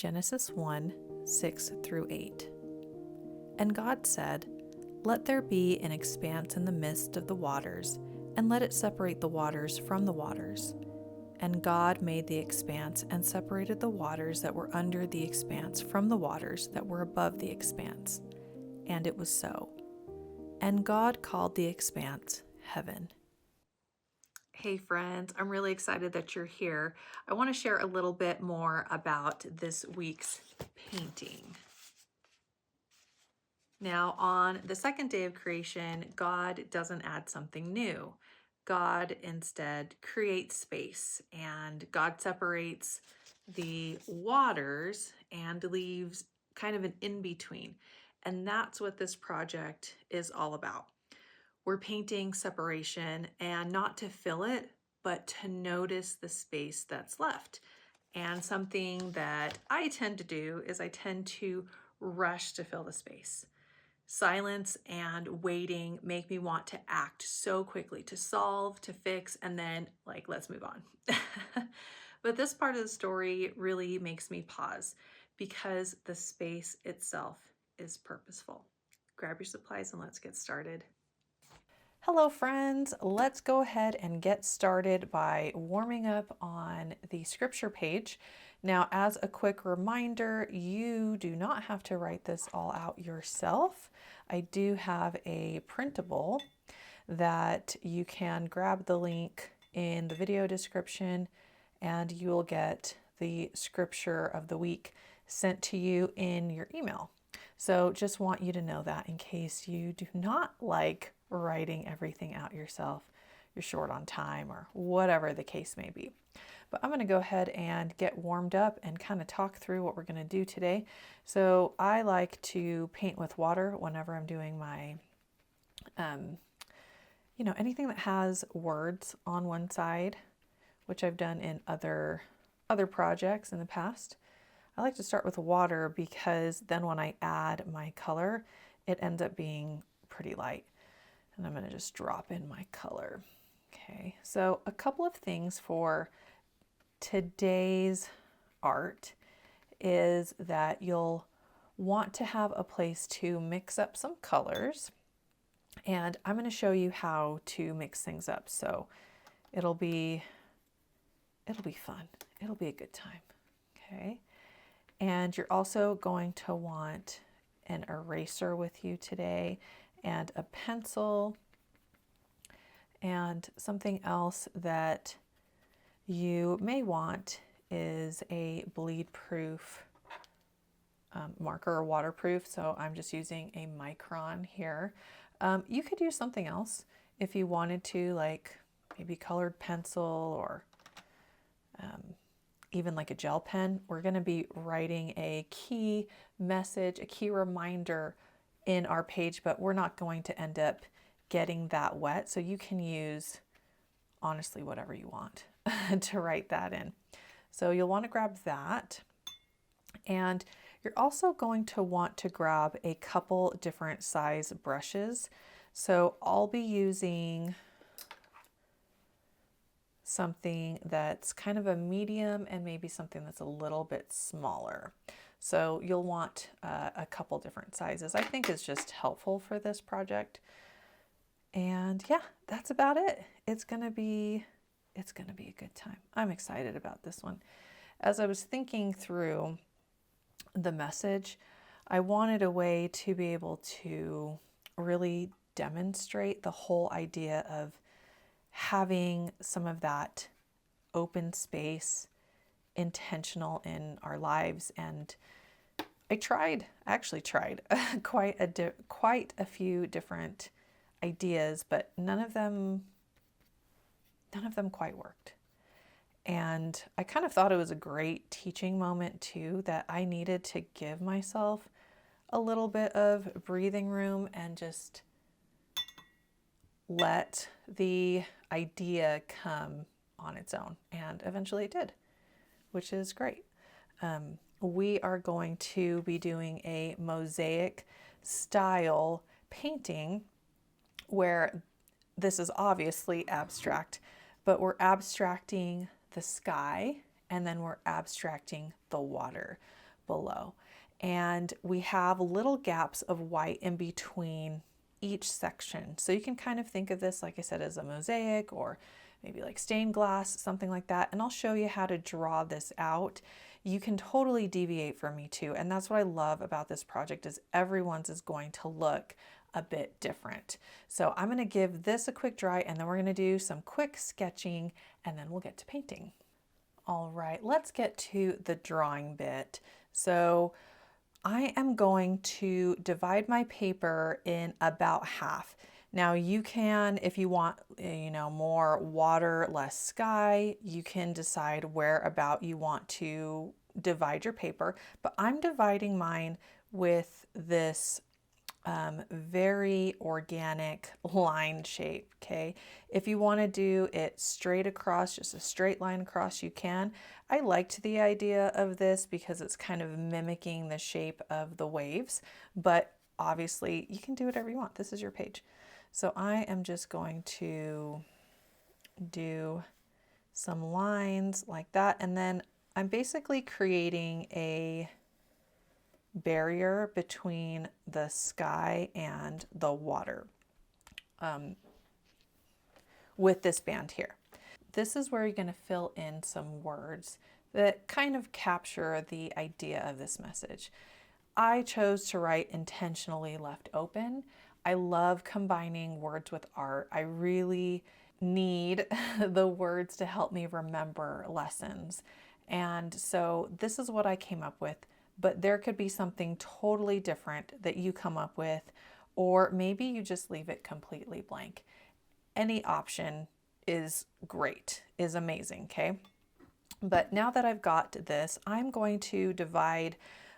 Genesis 1, 6 through 8. And God said, "Let there be an expanse in the midst of the waters, and let it separate the waters from the waters." And God made the expanse and separated the waters that were under the expanse from the waters that were above the expanse. And it was so. And God called the expanse heaven. Hey friends, I'm really excited that you're here. I want to share a little bit more about this week's painting. Now, on the second day of creation, God doesn't add something new. God instead creates space, and God separates the waters and leaves kind of an in-between. And that's what this project is all about. We're painting separation, and not to fill it, but to notice the space that's left. And something that I tend to do is I tend to rush to fill the space. Silence and waiting make me want to act so quickly, to solve, to fix, and then let's move on. But this part of the story really makes me pause because the space itself is purposeful. Grab your supplies and let's get started. Hello friends, let's go ahead and get started by warming up on the scripture page. Now, as a quick reminder, you do not have to write this all out yourself. I do have a printable that you can grab the link in the video description and you will get the scripture of the week sent to you in your email. So just want you to know that in case you do not like writing everything out yourself, you're short on time or whatever the case may be. But I'm going to go ahead and get warmed up and kind of talk through what we're going to do today. So I like to paint with water whenever I'm doing my, anything that has words on one side, which I've done in other projects in the past. I like to start with water because then when I add my color, it ends up being pretty light. And I'm going to just drop in my color. Okay, so a couple of things for today's art is that you'll want to have a place to mix up some colors. And I'm going to show you how to mix things up. So it'll be fun. It'll be a good time. Okay. And you're also going to want an eraser with you today and a pencil, and something else that you may want is a bleed-proof marker or waterproof. So I'm just using a micron here. You could use something else if you wanted to, like maybe colored pencil or even like a gel pen. We're going to be writing a key message, a key reminder in our page, but we're not going to end up getting that wet. So you can use honestly whatever you want to write that in. So you'll want to grab that. And you're also going to want to grab a couple different size brushes. So I'll be using something that's kind of a medium and maybe something that's a little bit smaller. So you'll want a couple different sizes. I think it's just helpful for this project. And yeah, that's about it. It's gonna be a good time. I'm excited about this one. As I was thinking through the message, I wanted a way to be able to really demonstrate the whole idea of having some of that open space intentional in our lives. And I actually tried quite a few different ideas, but none of them quite worked. And I kind of thought it was a great teaching moment too, that I needed to give myself a little bit of breathing room and just let the idea come on its own. And eventually it did, which is great. We are going to be doing a mosaic style painting where this is obviously abstract, but we're abstracting the sky and then we're abstracting the water. below. And we have little gaps of white in between each section. So you can kind of think of this, like I said, as a mosaic or maybe like stained glass, something like that. And I'll show you how to draw this out. You can totally deviate from me too. And that's what I love about this project is everyone's is going to look a bit different. So I'm going to give this a quick dry and then we're going to do some quick sketching and then we'll get to painting. All right, let's get to the drawing bit. So I am going to divide my paper in about half. Now you can, if you want, more water, less sky, you can decide where about you want to divide your paper, but I'm dividing mine with this very organic line shape, okay? If you want to do it straight across, just a straight line across, you can. I liked the idea of this because it's kind of mimicking the shape of the waves, but obviously you can do whatever you want. This is your page. So I am just going to do some lines like that, and then I'm basically creating a barrier between the sky and the water with this band here. This is where you're going to fill in some words that kind of capture the idea of this message. I chose to write intentionally left open. I love combining words with art. I really need the words to help me remember lessons. And so this is what I came up with. But there could be something totally different that you come up with, or maybe you just leave it completely blank. Any option is great, is amazing, okay? But now that I've got this, I'm going to divide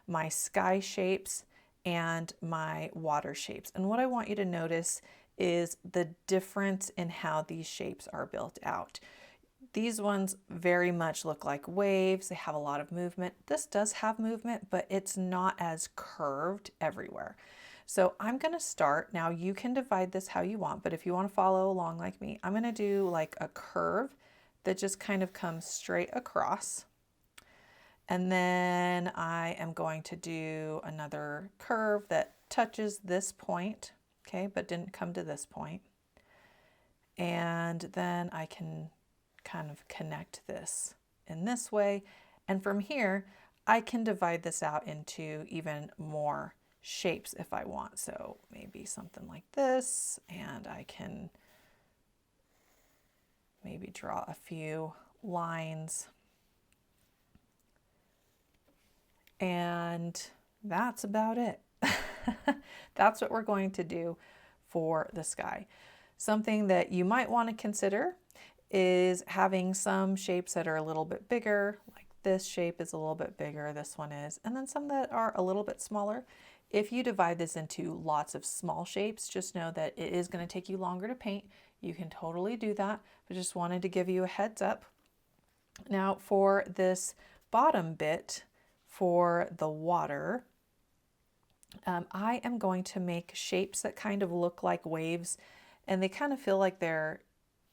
my sky shapes and my water shapes. And what I want you to notice is the difference in how these shapes are built out. These ones very much look like waves. They have a lot of movement. This does have movement, but it's not as curved everywhere. So I'm going to start. Now you can divide this how you want, but if you want to follow along like me, I'm going to do like a curve that just kind of comes straight across. And then I am going to do another curve that touches this point, okay, but didn't come to this point. And then I can kind of connect this in this way. And from here, I can divide this out into even more shapes if I want. So maybe something like this, and I can maybe draw a few lines. And that's about it. That's what we're going to do for the sky. Something that you might want to consider is having some shapes that are a little bit bigger, like this shape is a little bit bigger, this one is, and then some that are a little bit smaller. If you divide this into lots of small shapes, just know that it is going to take you longer to paint. You can totally do that, but just wanted to give you a heads up. Now for this bottom bit, for the water, I am going to make shapes that kind of look like waves, and they kind of feel like they're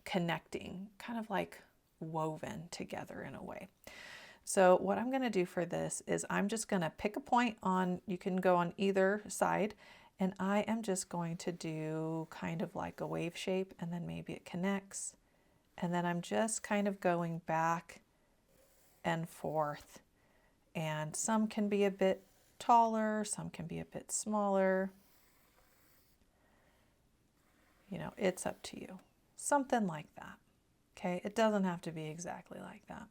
connecting, kind of like woven together in a way. So what I'm going to do for this is I'm just going to pick a point on, you can go on either side, and I am just going to do kind of like a wave shape, and then maybe it connects, and then I'm just kind of going back and forth, and some can be a bit taller, some can be a bit smaller. You know, it's up to you. Something like that, okay? It doesn't have to be exactly like that.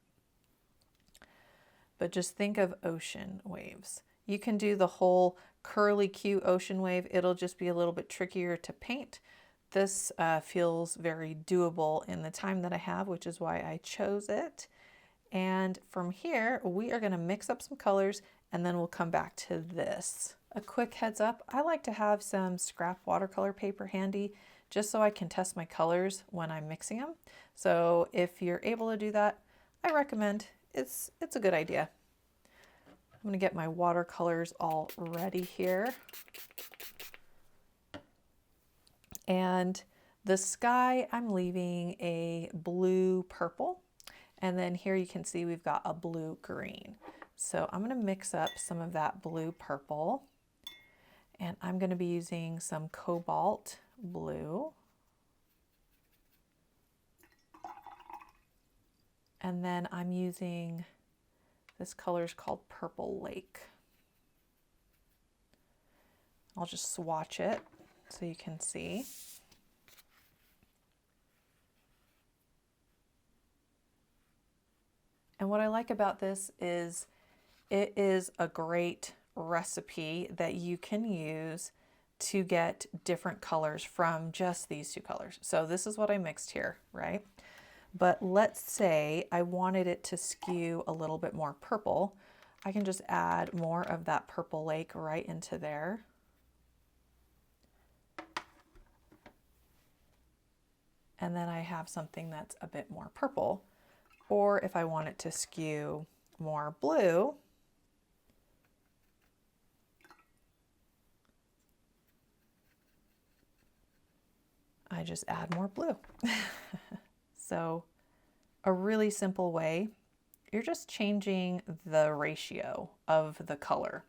But just think of ocean waves. You can do the whole curly, cute ocean wave. It'll just be a little bit trickier to paint. This feels very doable in the time that I have, which is why I chose it. And from here, we are going to mix up some colors, and then we'll come back to this. A quick heads up, I like to have some scrap watercolor paper handy just so I can test my colors when I'm mixing them. So if you're able to do that, I recommend. It's a good idea. I'm going to get my watercolors all ready here. And the sky, I'm leaving a blue purple. And then here you can see we've got a blue green. So I'm going to mix up some of that blue purple, and I'm going to be using some cobalt blue. And then I'm using, this color is called Purple Lake. I'll just swatch it so you can see. And what I like about this is it is a great recipe that you can use to get different colors from just these two colors. So this is what I mixed here, right? But let's say I wanted it to skew a little bit more purple. I can just add more of that Purple Lake right into there. And then I have something that's a bit more purple. Or if I want it to skew more blue, I just add more blue. So a really simple way, you're just changing the ratio of the color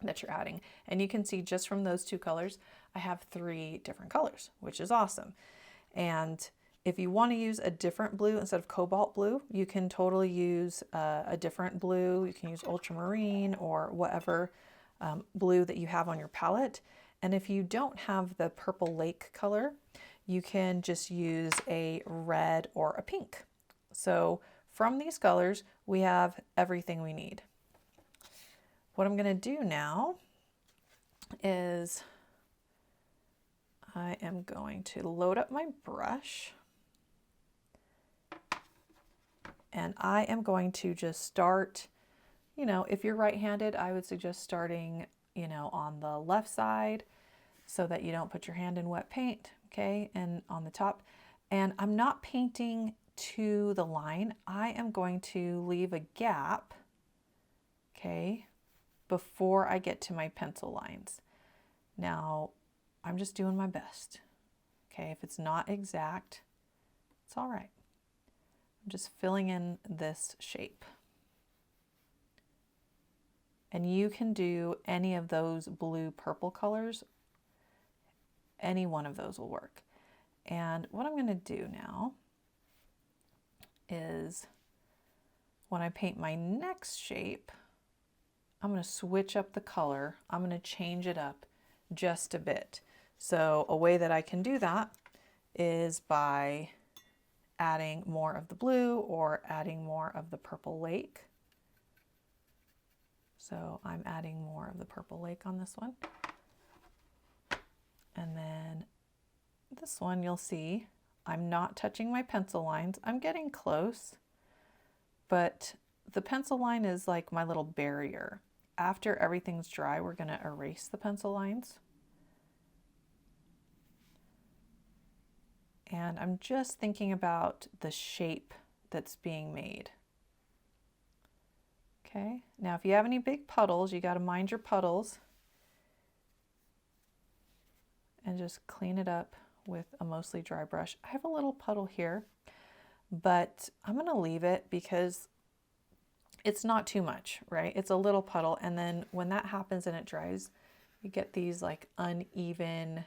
that you're adding. And you can see just from those two colors, I have 3 different colors, which is awesome. And if you want to use a different blue instead of cobalt blue, you can totally use a different blue. You can use ultramarine or whatever blue that you have on your palette. And if you don't have the Purple Lake color, you can just use a red or a pink. So from these colors, we have everything we need. What I'm going to do now is I am going to load up my brush, and I am going to just start, you know, if you're right-handed, I would suggest starting, you know, on the left side so that you don't put your hand in wet paint, okay, and on the top. And I'm not painting to the line. I am going to leave a gap, okay, before I get to my pencil lines. Now, I'm just doing my best, okay? If it's not exact, it's all right. I'm just filling in this shape. And you can do any of those blue-purple colors. Any one of those will work. And what I'm going to do now is when I paint my next shape, I'm going to switch up the color. I'm going to change it up just a bit. So a way that I can do that is by adding more of the blue or adding more of the Purple Lake. So I'm adding more of the Purple Lake on this one. And then this one, you'll see I'm not touching my pencil lines. I'm getting close, but the pencil line is like my little barrier. After everything's dry, we're going to erase the pencil lines. And I'm just thinking about the shape that's being made. Okay, now if you have any big puddles, you got to mind your puddles and just clean it up with a mostly dry brush. I have a little puddle here, but I'm going to leave it because it's not too much, right? It's a little puddle, and then when that happens and it dries, you get these like uneven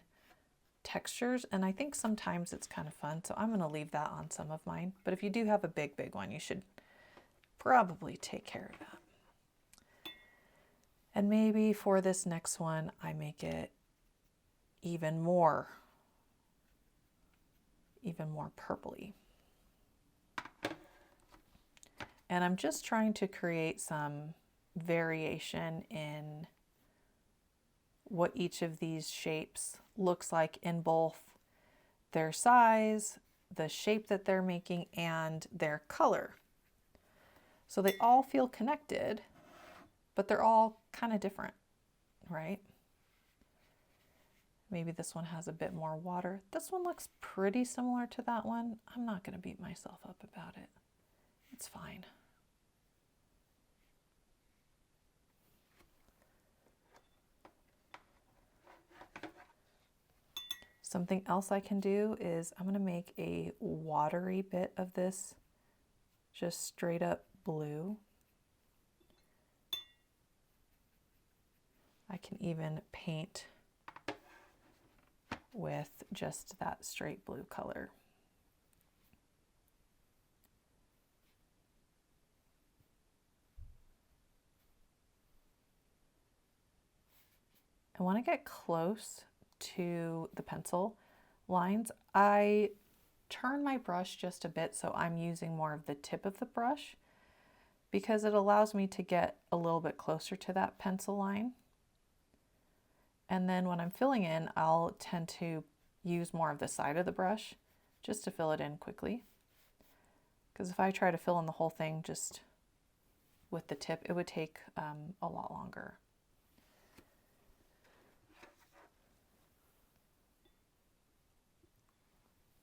textures, and I think sometimes it's kind of fun, so I'm going to leave that on some of mine. But if you do have a big one, you should probably take care of that. And maybe for this next one, I make it even more purpley. And I'm just trying to create some variation in what each of these shapes looks like in both their size, the shape that they're making, and their color. So they all feel connected, but they're all kind of different, right? Maybe this one has a bit more water. This one looks pretty similar to that one. I'm not going to beat myself up about it. It's fine. Something else I can do is I'm going to make a watery bit of this just straight up blue. I can even paint with just that straight blue color. I want to get close to the pencil lines. I turn my brush just a bit so I'm using more of the tip of the brush because it allows me to get a little bit closer to that pencil line. And then when I'm filling in, I'll tend to use more of the side of the brush just to fill it in quickly. Because if I try to fill in the whole thing just with the tip, it would take a lot longer.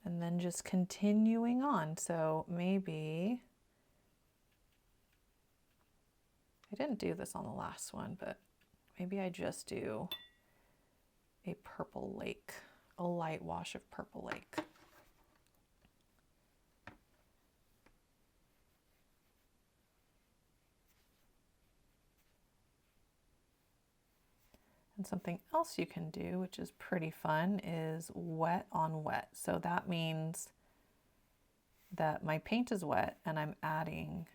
And then just continuing on. So maybe, I didn't do this on the last one, but maybe I just do a purple lake, a light wash of purple lake. And something else you can do, which is pretty fun, is wet on wet. So that means that my paint is wet and I'm adding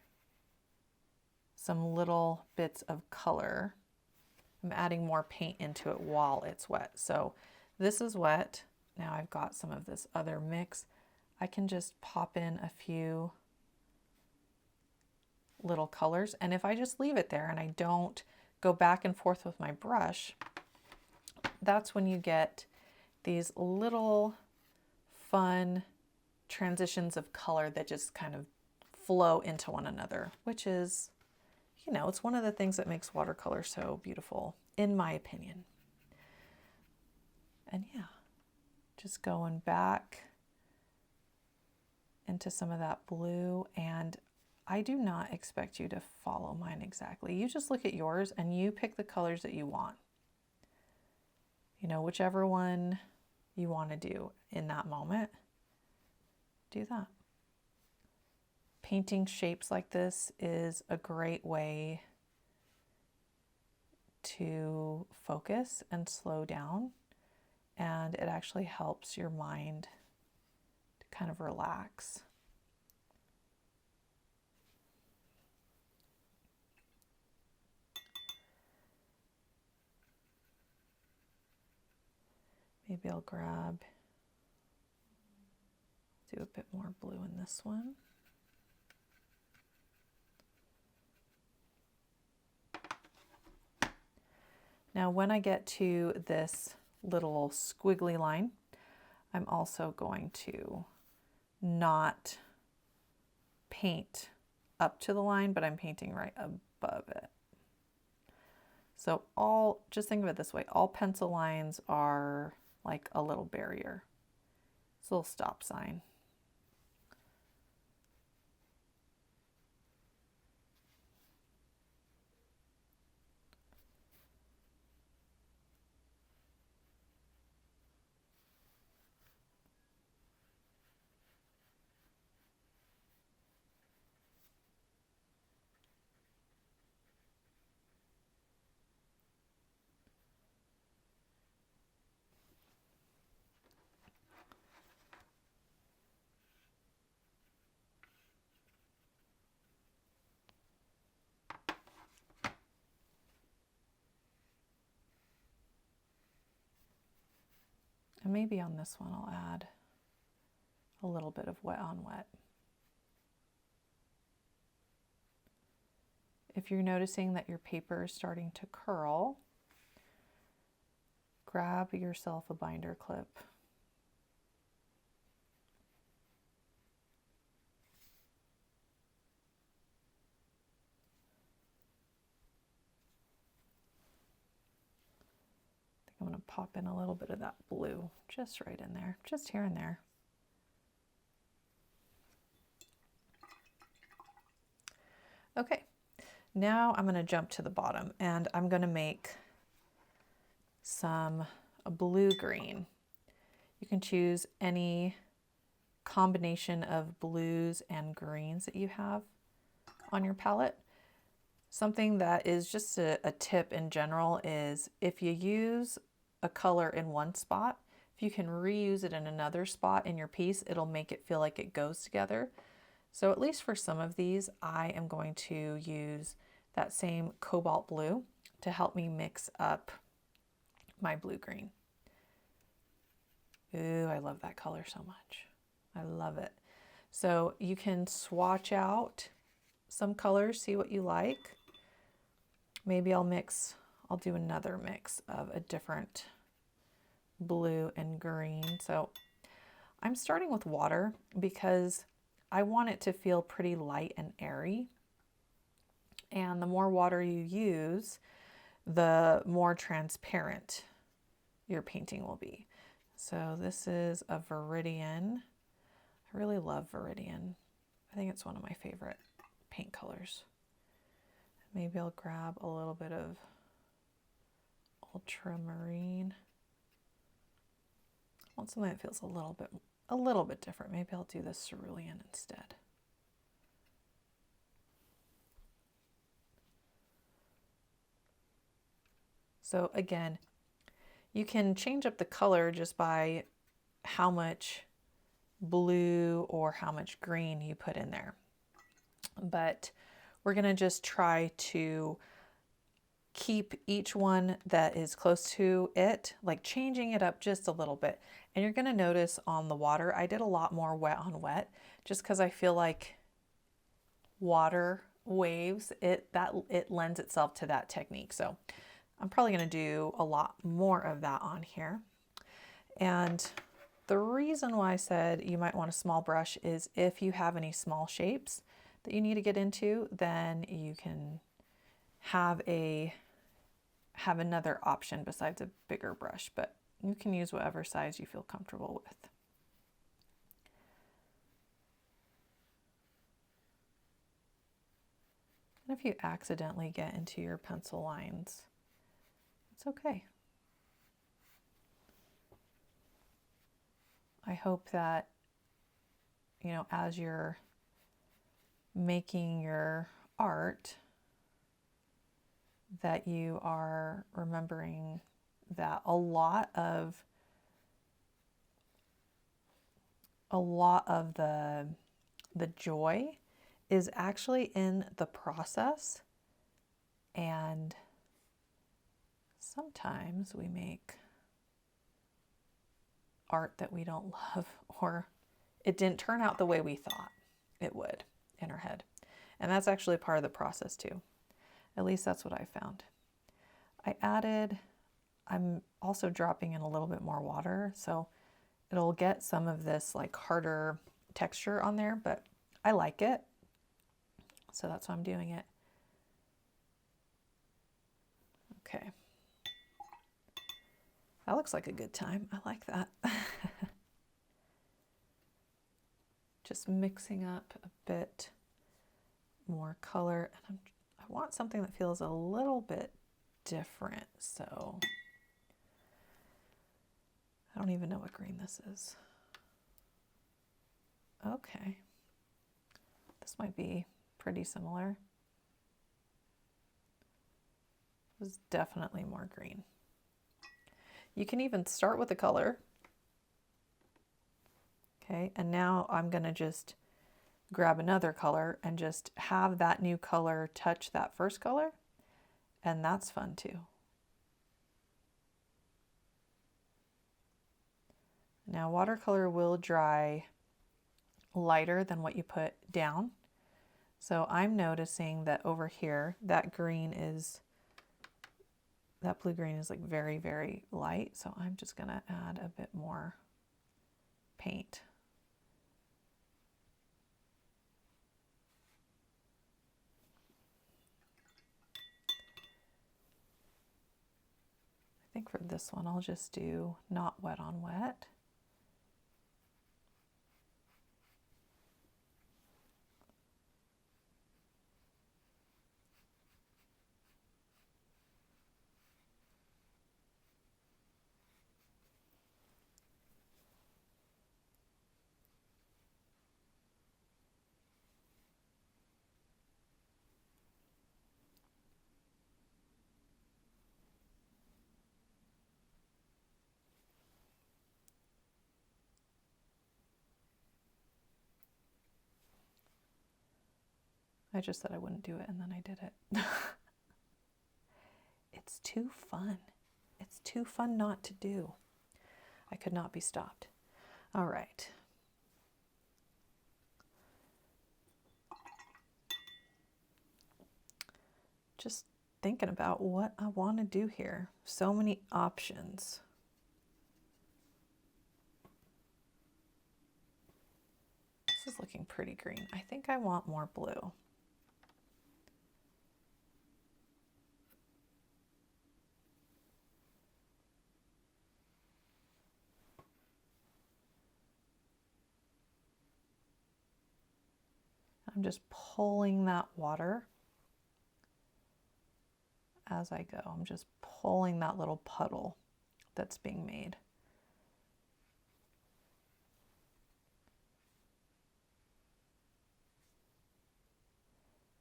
some little bits of color. I'm adding more paint into it while it's wet. So this is wet. Now I've got some of this other mix. I can just pop in a few little colors. And if I just leave it there and I don't go back and forth with my brush, that's when you get these little fun transitions of color that just kind of flow into one another, which is, you know, it's one of the things that makes watercolor so beautiful, in my opinion. And yeah, just going back into some of that blue, and I do not expect you to follow mine exactly. You just look at yours and you pick the colors that you want. You know, whichever one you want to do in that moment, do that. Painting shapes like this is a great way to focus and slow down, and it actually helps your mind to kind of relax. Maybe I'll do a bit more blue in this one. Now when I get to this little squiggly line, I'm also going to not paint up to the line, but I'm painting right above it. So just think of it this way, all pencil lines are like a little barrier. It's a little stop sign. And maybe on this one I'll add a little bit of wet on wet. If you're noticing that your paper is starting to curl, grab yourself a binder clip. I'm going to pop in a little bit of that blue just right in there, just here and there. Okay, now I'm going to jump to the bottom and I'm going to make some blue-green. You can choose any combination of blues and greens that you have on your palette. Something that is just a tip in general is if you use a color in one spot, if you can reuse it in another spot in your piece, it'll make it feel like it goes together. So at least for some of these, I am going to use that same cobalt blue to help me mix up my blue-green. Ooh, I love that color so much. I love it. So you can swatch out some colors, see what you like. Maybe I'll do another mix of a different blue and green. So I'm starting with water because I want it to feel pretty light and airy. And the more water you use, the more transparent your painting will be. So this is a Viridian. I really love Viridian. I think it's one of my favorite paint colors. Maybe I'll grab a little bit of ultramarine. I want something that feels a little bit different. Maybe I'll do this cerulean instead. So again, you can change up the color just by how much blue or how much green you put in there. But we're going to just try to keep each one that is close to it, like changing it up just a little bit. And you're going to notice on the water, I did a lot more wet on wet just because I feel like water waves, it lends itself to that technique. So I'm probably going to do a lot more of that on here. And the reason why I said you might want a small brush is if you have any small shapes that you need to get into, then you can have another option besides a bigger brush, but you can use whatever size you feel comfortable with. And if you accidentally get into your pencil lines, it's okay. I hope that, as you're making your art, that you are remembering that a lot of the joy is actually in the process, and sometimes we make art that we don't love, or it didn't turn out the way we thought it would in our head. And that's actually part of the process too. At least that's what I found. I'm also dropping in a little bit more water, so it'll get some of this like harder texture on there, but I like it. So that's why I'm doing it. Okay. That looks like a good time. I like that. Just mixing up a bit more color. And I want something that feels a little bit different. So I don't even know what green this is. Okay. This might be pretty similar. This is definitely more green. You can even start with a color. Okay, and now I'm going to just grab another color and just have that new color touch that first color, and that's fun too. Now watercolor will dry lighter than what you put down. So I'm noticing that over here, that blue-green is like very, very light. So I'm just gonna add a bit more paint. I think for this one, I'll just do not wet on wet. I just said I wouldn't do it and then I did it. It's too fun. It's too fun not to do. I could not be stopped. All right. Just thinking about what I want to do here. So many options. This is looking pretty green. I think I want more blue. I'm just pulling that water as I go. I'm just pulling that little puddle that's being made.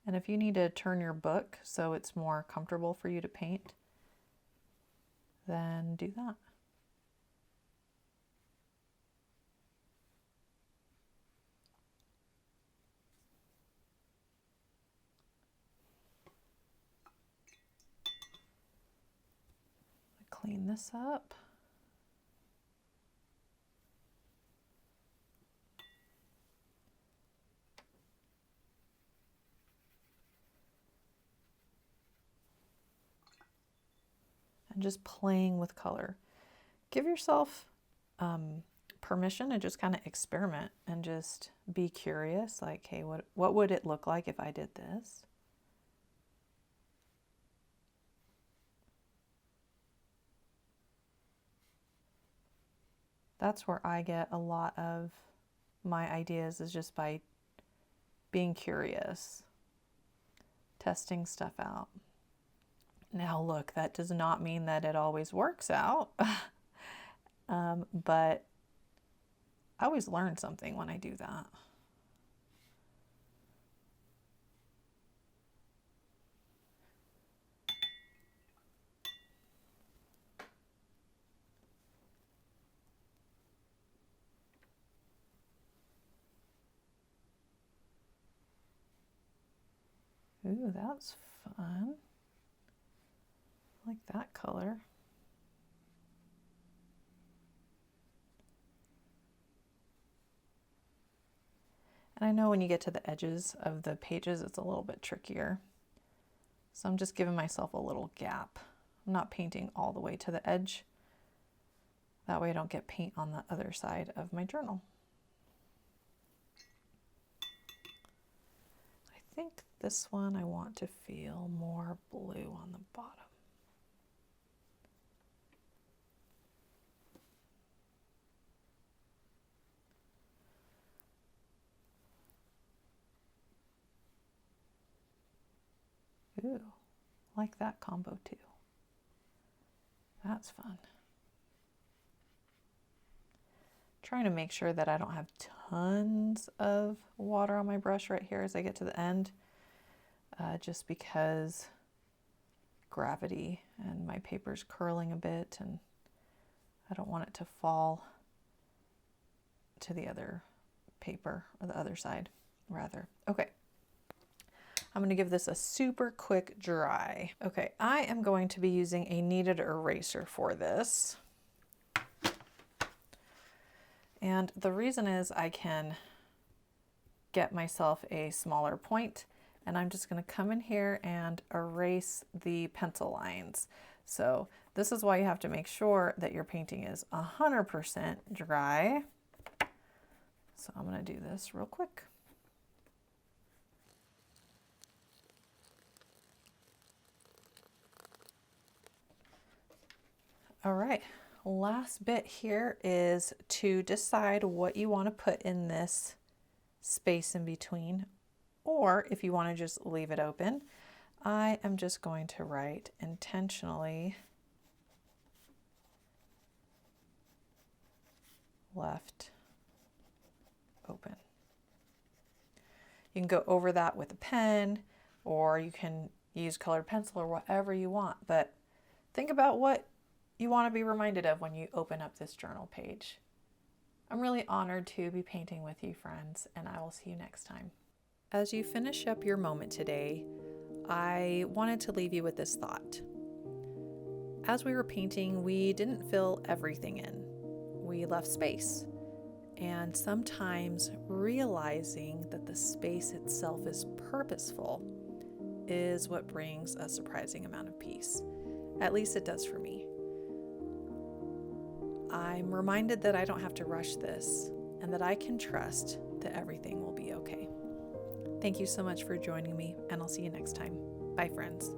And if you need to turn your book so it's more comfortable for you to paint, then do that. Clean this up. And just playing with color. Give yourself permission to just kind of experiment and just be curious, like, hey, what would it look like if I did this? That's where I get a lot of my ideas, is just by being curious, testing stuff out. Now look, that does not mean that it always works out, but I always learn something when I do that. Ooh, that's fun. I like that color. And I know when you get to the edges of the pages, it's a little bit trickier. So I'm just giving myself a little gap. I'm not painting all the way to the edge. That way I don't get paint on the other side of my journal. I think this one I want to feel more blue on the bottom. Ooh, like that combo too. That's fun. Trying to make sure that I don't have tons of water on my brush right here as I get to the end, just because gravity and my paper's curling a bit and I don't want it to fall to the other paper, or the other side rather. Okay. I'm going to give this a super quick dry. Okay, I am going to be using a kneaded eraser for this. And the reason is I can get myself a smaller point, and I'm just going to come in here and erase the pencil lines. So this is why you have to make sure that your painting is 100% dry. So I'm going to do this real quick. All right, last bit here is to decide what you want to put in this space in between, or if you want to just leave it open. I am just going to write intentionally left open. You can go over that with a pen, or you can use colored pencil or whatever you want, but think about what you want to be reminded of when you open up this journal page. I'm really honored to be painting with you, friends, and I will see you next time. As you finish up your moment today, I wanted to leave you with this thought. As we were painting, we didn't fill everything in. We left space. And sometimes realizing that the space itself is purposeful is what brings a surprising amount of peace. At least it does for me. I'm reminded that I don't have to rush this and that I can trust that everything will be okay. Thank you so much for joining me, and I'll see you next time. Bye, friends.